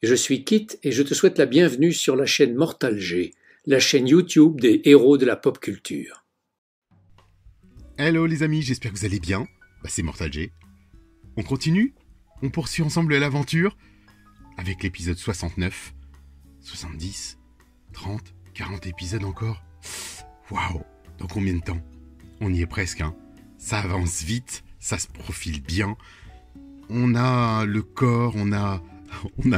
Je suis Kit et je te souhaite la bienvenue sur la chaîne Mortal G, la chaîne YouTube des héros de la pop culture. Hello les amis, j'espère que vous allez bien. C'est Mortal G. On continue? On poursuit ensemble l'aventure avec l'épisode 69, 70, 30, 40 épisodes encore. Waouh! Dans combien de temps? On y est presque, hein. Ça avance vite, ça se profile bien. On a le corps, on a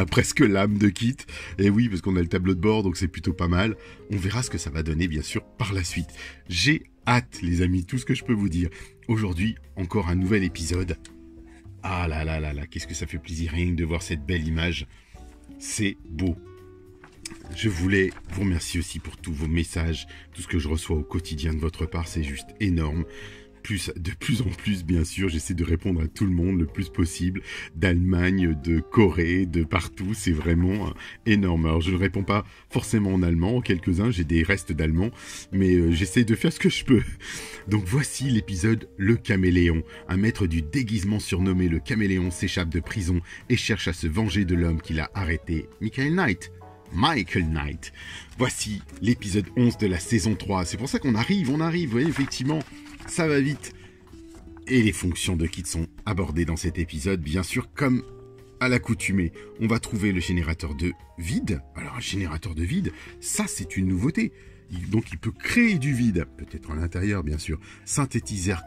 presque l'âme de Kit. Et oui, parce qu'on a le tableau de bord, donc c'est plutôt pas mal. On verra ce que ça va donner, bien sûr, par la suite. J'ai hâte, les amis, tout ce que je peux vous dire. Aujourd'hui, encore un nouvel épisode. Ah là là là là, qu'est-ce que ça fait plaisir rien que de voir cette belle image. C'est beau. Je voulais vous remercier aussi pour tous vos messages, tout ce que je reçois au quotidien de votre part, c'est juste énorme. De plus en plus, bien sûr, j'essaie de répondre à tout le monde le plus possible, d'Allemagne, de Corée, de partout, c'est vraiment énorme. Alors, je ne réponds pas forcément en allemand, quelques-uns, j'ai des restes d'allemand, mais j'essaie de faire ce que je peux. Donc voici l'épisode Le Caméléon. Un maître du déguisement surnommé le Caméléon s'échappe de prison et cherche à se venger de l'homme qui l'a arrêté, Michael Knight. Voici l'épisode 11 de la saison 3. C'est pour ça qu'on arrive, vous voyez, effectivement, ça va vite. Et les fonctions de Kit sont abordées dans cet épisode, bien sûr, comme à l'accoutumée. On va trouver le générateur de vide. Alors, un générateur de vide, ça, c'est une nouveauté. Donc, il peut créer du vide, peut-être à l'intérieur, bien sûr. Synthétiseur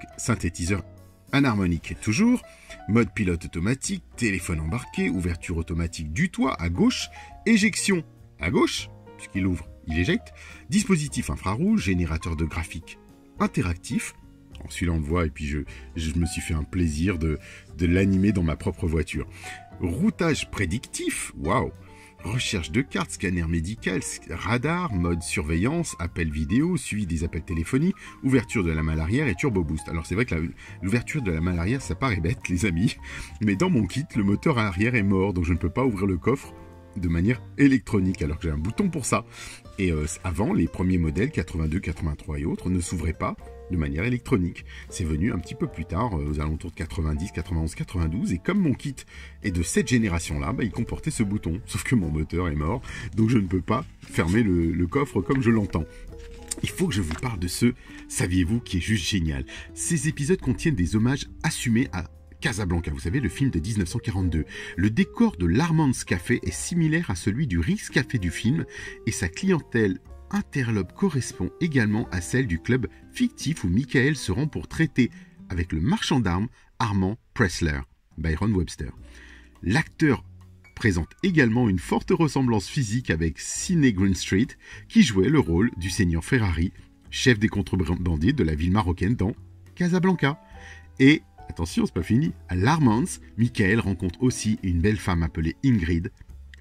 anharmonique, toujours. Mode pilote automatique, téléphone embarqué, ouverture automatique du toit à gauche, éjection à gauche, puisqu'il ouvre, il éjecte. Dispositif infrarouge, générateur de graphiques interactif. Celui-là, on le voit, et puis je me suis fait un plaisir de l'animer dans ma propre voiture. Routage prédictif, waouh! Recherche de cartes, scanner médical, radar, mode surveillance, appel vidéo, suivi des appels téléphoniques, ouverture de la malle arrière et turbo boost. Alors c'est vrai que l'ouverture de la malle arrière, ça paraît bête, les amis, mais dans mon kit, le moteur arrière est mort, donc je ne peux pas ouvrir le coffre de manière électronique, alors que j'ai un bouton pour ça. Et avant, les premiers modèles, 82, 83 et autres, ne s'ouvraient pas de manière électronique. C'est venu un petit peu plus tard, aux alentours de 90, 91, 92, et comme mon kit est de cette génération-là, il comportait ce bouton, sauf que mon moteur est mort, donc je ne peux pas fermer le coffre comme je l'entends. Il faut que je vous parle de ce saviez-vous qui est juste génial. Ces épisodes contiennent des hommages assumés à Casablanca, vous savez, le film de 1942. Le décor de l'Armand's Café est similaire à celui du Ritz Café du film, et sa clientèle interlope correspond également à celle du club fictif où Michael se rend pour traiter avec le marchand d'armes Armand Pressler, Byron Webster. L'acteur présente également une forte ressemblance physique avec Sidney Greenstreet, qui jouait le rôle du seigneur Ferrari, chef des contrebandiers de la ville marocaine dans Casablanca. Et attention, c'est pas fini. À l'Armand's, Michael rencontre aussi une belle femme appelée Ingrid,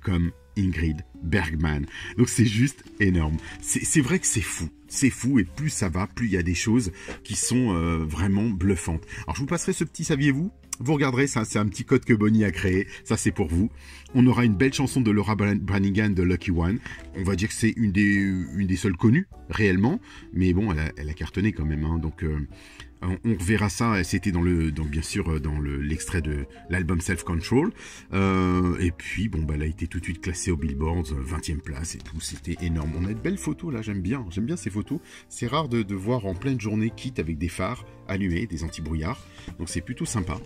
comme Ingrid Bergman. Donc c'est juste énorme. C'est vrai que c'est fou. C'est fou, et plus ça va, plus il y a des choses qui sont vraiment bluffantes. Alors je vous passerai ce petit saviez-vous. Vous regarderez, ça c'est un petit code que Bonnie a créé, ça c'est pour vous. On aura une belle chanson de Laura Branigan de Lucky One. On va dire que c'est une des seules connues, réellement. Mais bon, elle a cartonné quand même, hein. Donc on reverra ça, c'était bien sûr dans l'extrait de l'album Self Control. Et puis, elle a été tout de suite classée au Billboard, 20e place et tout, c'était énorme. On a de belles photos là, j'aime bien ces photos. C'est rare de voir en pleine journée Kit avec des phares allumés, des anti-brouillards, donc c'est plutôt sympa.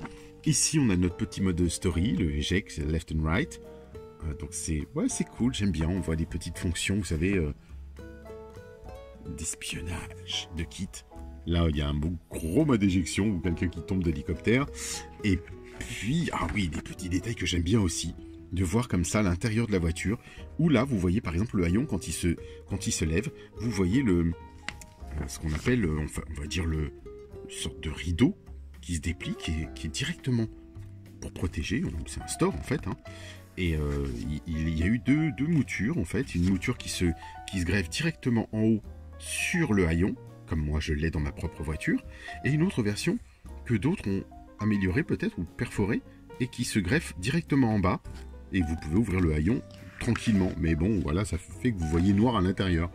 Ici, on a notre petit mode story, le eject, left and right. Donc c'est cool, j'aime bien, on voit des petites fonctions, vous savez, d'espionnage de Kit. Là, il y a un gros mode éjection ou quelqu'un qui tombe d'hélicoptère. Et puis, des petits détails que j'aime bien aussi, de voir comme ça l'intérieur de la voiture, où là, vous voyez par exemple le haillon quand il se lève, vous voyez ce qu'on appelle, on va dire une sorte de rideau qui se déplie, qui est directement pour protéger. C'est un store en fait, hein. Et il y a eu deux moutures en fait, une mouture qui se greffe directement en haut sur le haillon, comme moi je l'ai dans ma propre voiture, et une autre version que d'autres ont améliorée peut-être, ou perforée, et qui se greffe directement en bas, et vous pouvez ouvrir le haillon tranquillement, mais bon, voilà, ça fait que vous voyez noir à l'intérieur.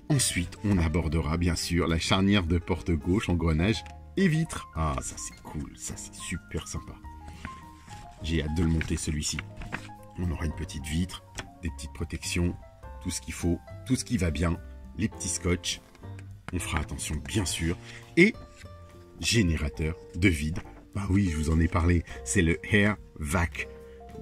Ensuite, on abordera bien sûr la charnière de porte gauche, engrenage et vitre. Ah, ça c'est cool, ça c'est super sympa. J'ai hâte de le monter celui-ci. On aura une petite vitre, des petites protections, tout ce qu'il faut, tout ce qui va bien, les petits scotch. On fera attention bien sûr. Et générateur de vide. Bah oui, je vous en ai parlé, c'est le Air Vac.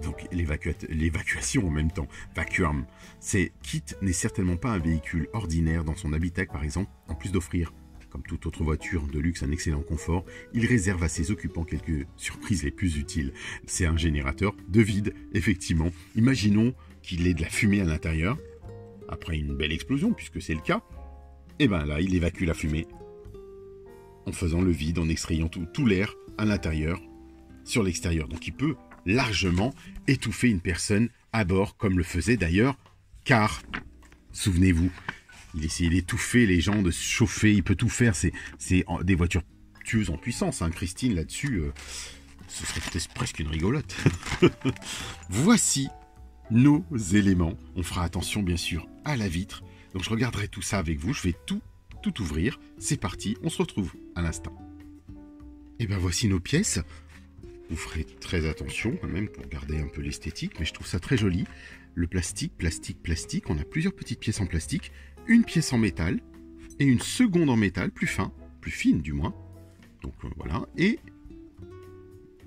Donc l'évacuation en même temps, vacuum. C'est Kit n'est certainement pas un véhicule ordinaire dans son habitacle par exemple, en plus d'offrir, comme toute autre voiture de luxe, un excellent confort, il réserve à ses occupants quelques surprises les plus utiles. C'est un générateur de vide, effectivement. Imaginons qu'il ait de la fumée à l'intérieur, après une belle explosion, puisque c'est le cas. Et bien là, il évacue la fumée en faisant le vide, en extrayant tout l'air à l'intérieur, sur l'extérieur. Donc il peut largement étouffer une personne à bord, comme le faisait d'ailleurs, car, souvenez-vous, il essayait d'étouffer les gens, de se chauffer, il peut tout faire, c'est des voitures tueuses en puissance, hein. Christine là-dessus, ce serait peut-être presque une rigolote. Voici nos éléments, on fera attention bien sûr à la vitre, donc je regarderai tout ça avec vous, je vais tout ouvrir, c'est parti, on se retrouve à l'instant. Et bien voici nos pièces. Vous ferez très attention quand même pour garder un peu l'esthétique, mais je trouve ça très joli. Le plastique, on a plusieurs petites pièces en plastique, une pièce en métal et une seconde en métal, plus fine du moins. Donc voilà, et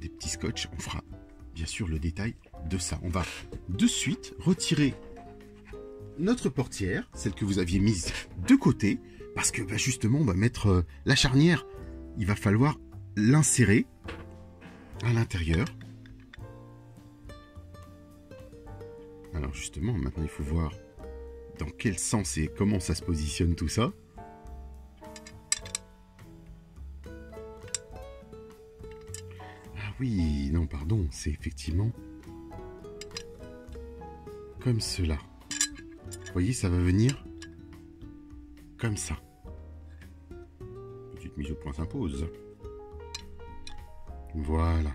des petits scotch, on fera bien sûr le détail de ça. On va de suite retirer notre portière, celle que vous aviez mise de côté, parce que justement on va mettre la charnière, il va falloir l'insérer à l'intérieur. Alors justement, maintenant il faut voir dans quel sens et comment ça se positionne tout ça. Ah oui, non pardon, c'est effectivement comme cela. Vous voyez, ça va venir comme ça. Petite mise au point s'impose. Voilà.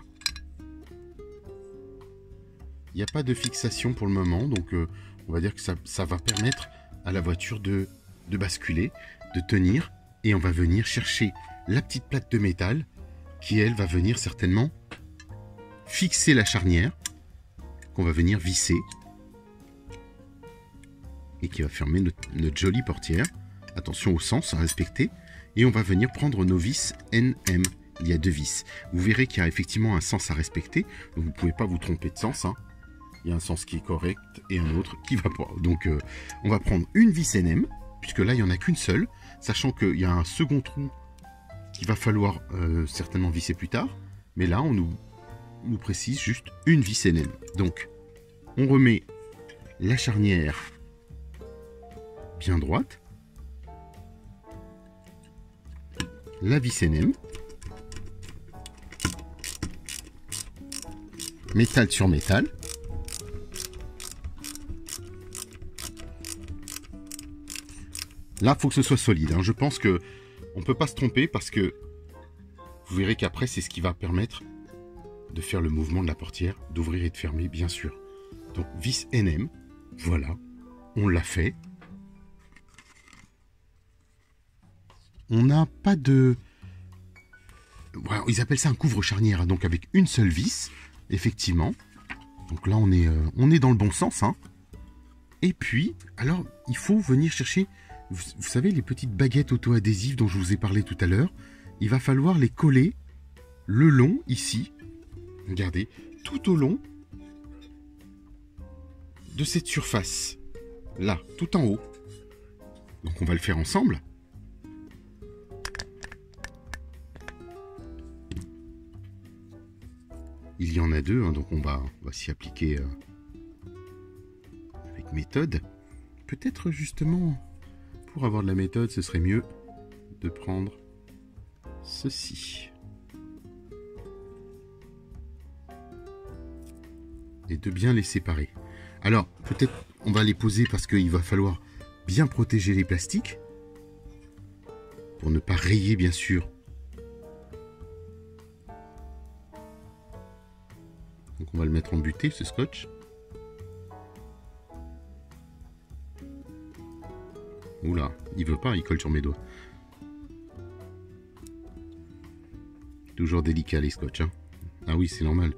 Il n'y a pas de fixation pour le moment, donc on va dire que ça va permettre à la voiture de basculer, de tenir, et on va venir chercher la petite plaque de métal qui, elle, va venir certainement fixer la charnière, qu'on va venir visser, et qui va fermer notre jolie portière. Attention au sens à respecter, et on va venir prendre nos vis NM. Il y a deux vis. Vous verrez qu'il y a effectivement un sens à respecter. Donc vous ne pouvez pas vous tromper de sens. Hein. Il y a un sens qui est correct et un autre qui va pas. Donc on va prendre une vis NM, puisque là il n'y en a qu'une seule, sachant qu'il y a un second trou qu'il va falloir certainement visser plus tard. Mais là on nous précise juste une vis NM. Donc on remet la charnière bien droite, la vis NM, métal sur métal. Là, il faut que ce soit solide. Hein. Je pense que on ne peut pas se tromper parce que vous verrez qu'après, c'est ce qui va permettre de faire le mouvement de la portière, d'ouvrir et de fermer, bien sûr. Donc, vis NM, voilà, on l'a fait. On n'a pas de... Voilà, ils appellent ça un couvre-charnière, hein, donc avec une seule vis, effectivement. Donc là, on est dans le bon sens. Hein. Et puis, alors, il faut venir chercher, vous savez, les petites baguettes auto-adhésives dont je vous ai parlé tout à l'heure. Il va falloir les coller le long, ici. Regardez, tout au long de cette surface. Là, tout en haut. Donc on va le faire ensemble. Il y en a deux, hein, donc on va s'y appliquer avec méthode. Peut-être justement, pour avoir de la méthode, ce serait mieux de prendre ceci. Et de bien les séparer. Alors, peut-être on va les poser parce qu'il va falloir bien protéger les plastiques. Pour ne pas rayer, bien sûr. Donc on va le mettre en butée, ce scotch. Oula, il veut pas, il colle sur mes doigts. Toujours délicat les scotch. Hein. Ah oui, c'est normal.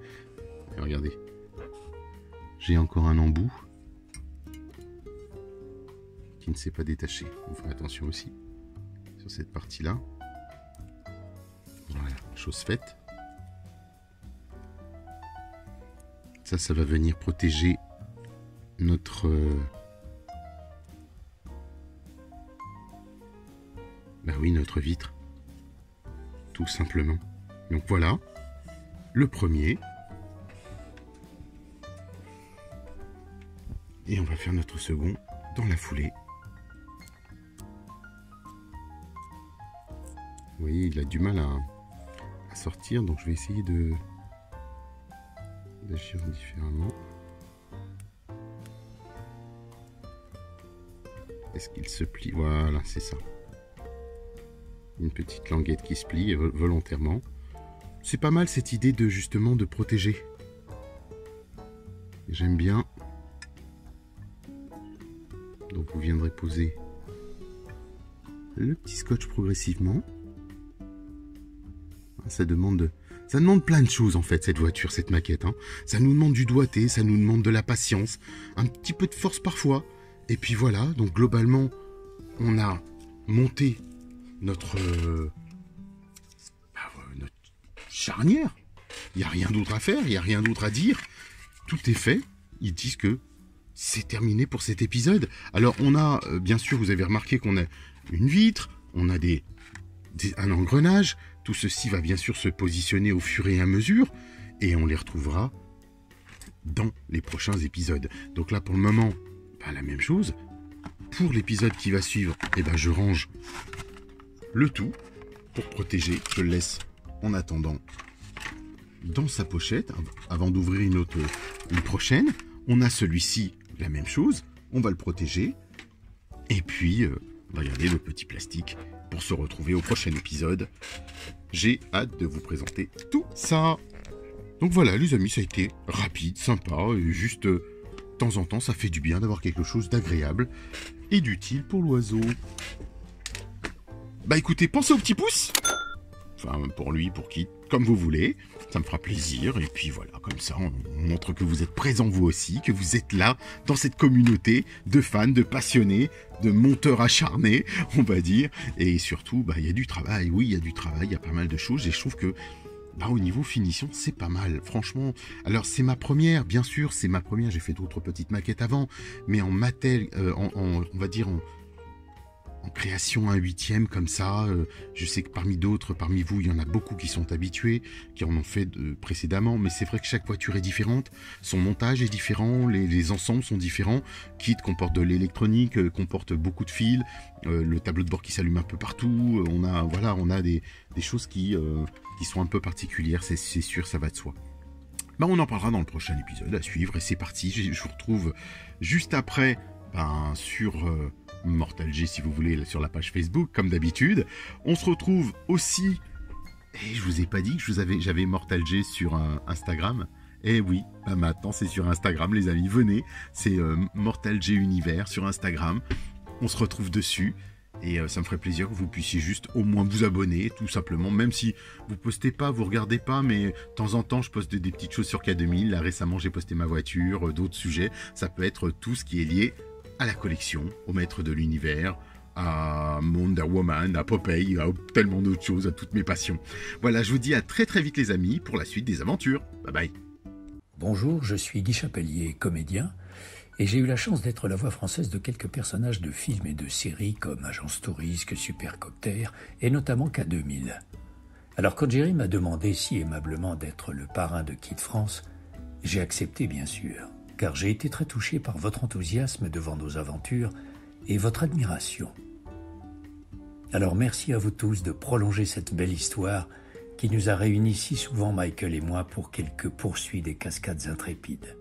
Regardez. J'ai encore un embout qui ne s'est pas détaché. On fera attention aussi sur cette partie-là. Voilà, chose faite. Ça va venir protéger notre... Bah oui, notre vitre. Tout simplement. Donc voilà, le premier. Et on va faire notre second dans la foulée. Vous voyez, il a du mal à sortir, donc je vais essayer d'agir différemment. Est-ce qu'il se plie? Voilà, c'est ça. Une petite languette qui se plie volontairement. C'est pas mal cette idée de justement de protéger. J'aime bien. Donc vous viendrez poser le petit scotch progressivement. Ça demande plein de choses en fait, cette voiture, cette maquette. Hein. Ça nous demande du doigté, ça nous demande de la patience, un petit peu de force parfois. Et puis voilà, donc globalement, on a monté notre charnière. Il n'y a rien d'autre à faire, il n'y a rien d'autre à dire. Tout est fait. Ils disent que c'est terminé pour cet épisode. Alors on a, bien sûr, vous avez remarqué qu'on a une vitre, on a un engrenage. Tout ceci va bien sûr se positionner au fur et à mesure. Et on les retrouvera dans les prochains épisodes. Donc là, pour le moment, la même chose. Pour l'épisode qui va suivre, je range le tout pour protéger. Je le laisse en attendant dans sa pochette avant d'ouvrir une prochaine. On a celui-ci, la même chose. On va le protéger. Et puis, on va garder le petit plastique pour se retrouver au prochain épisode. J'ai hâte de vous présenter tout ça. Donc voilà, les amis, ça a été rapide, sympa, et juste de temps en temps, ça fait du bien d'avoir quelque chose d'agréable et d'utile pour l'oiseau. Écoutez, pensez au petit pouce. Enfin, pour lui, pour qui, comme vous voulez. Ça me fera plaisir. Et puis voilà, comme ça, on montre que vous êtes présents vous aussi, que vous êtes là dans cette communauté de fans, de passionnés, de monteurs acharnés, on va dire. Et surtout, il y a du travail. Oui, il y a du travail, il y a pas mal de choses. Et je trouve que au niveau finition, c'est pas mal. Franchement, alors c'est ma première, bien sûr, c'est ma première. J'ai fait d'autres petites maquettes avant. Mais en on va dire en création 1/8 comme ça, je sais que parmi vous, il y en a beaucoup qui sont habitués, qui en ont fait précédemment, mais c'est vrai que chaque voiture est différente, son montage est différent, les ensembles sont différents, Kit comporte de l'électronique, comporte beaucoup de fils, le tableau de bord qui s'allume un peu partout, on a des choses qui sont un peu particulières, c'est sûr, ça va de soi. On en parlera dans le prochain épisode à suivre, et c'est parti, je vous retrouve juste après sur Mortal G, si vous voulez, sur la page Facebook, comme d'habitude. On se retrouve aussi, et je vous ai pas dit que j'avais Mortal G sur Instagram. Et oui, maintenant c'est sur Instagram, les amis, venez, c'est Mortal G Univers sur Instagram. On se retrouve dessus. Et ça me ferait plaisir que vous puissiez juste au moins vous abonner, tout simplement. Même si vous postez pas, vous regardez pas, mais de temps en temps, je poste des petites choses sur K2000. Là, récemment, j'ai posté ma voiture, d'autres sujets. Ça peut être tout ce qui est lié à la collection, au maître de l'univers, à Wonder Woman, à Popeye, à tellement d'autres choses, à toutes mes passions. Voilà, je vous dis à très très vite les amis pour la suite des aventures. Bye bye. Bonjour, je suis Guy Chapelier, comédien, et j'ai eu la chance d'être la voix française de quelques personnages de films et de séries comme Agence Tourisque, Supercopter et notamment K2000. Alors quand Jerry m'a demandé si aimablement d'être le parrain de Kid France, j'ai accepté bien sûr, car j'ai été très touché par votre enthousiasme devant nos aventures et votre admiration. Alors merci à vous tous de prolonger cette belle histoire qui nous a réunis si souvent Michael et moi pour quelques poursuites des cascades intrépides.